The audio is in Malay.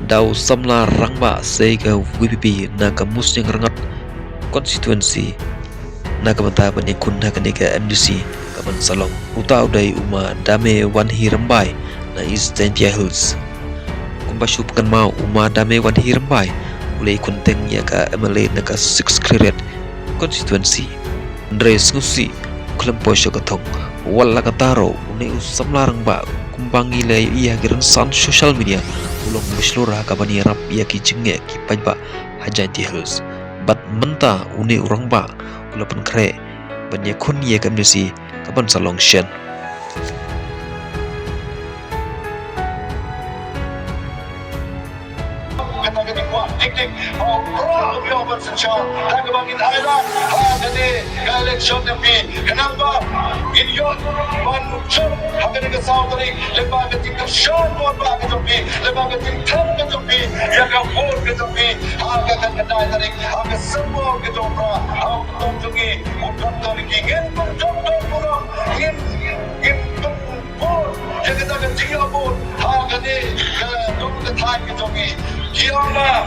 daw samla rangba sega VPP naga musning rangat constituency naga mata bani kun naga nega MDC kaman salong utau dai uma dame wan hirambai na East Dentia Hills kumbashup kan mau uma dame wan hirambai ulei kunteng ya ka MLA naga 6 cleared constituency Andres ngusi kelempo syakatong wala kataro uni samla rangba kumbangi le iya giran san social media ulong mislura kabani rap iya ki jenge ki pajba hajanti hills bat menta uni urang ba ulapan kre banya kun iya kamnisi kaban salong shen kata-kata kuat tik-tik berapa biar sencang dan kebangkit Thailand jadi election MP kenapa Gideon Manucap akan dikasau dari lembaga tingkat syar buat bagi MP lembaga tingkat ke MP yang kapur ke MP akan kedai tarik akan semua ke Jopra akan tunjungi untuk tarik ingin berjodoh kurang ingin tempur yang kita akan tinggal pun akan di ke Thai ke Jogi Kiana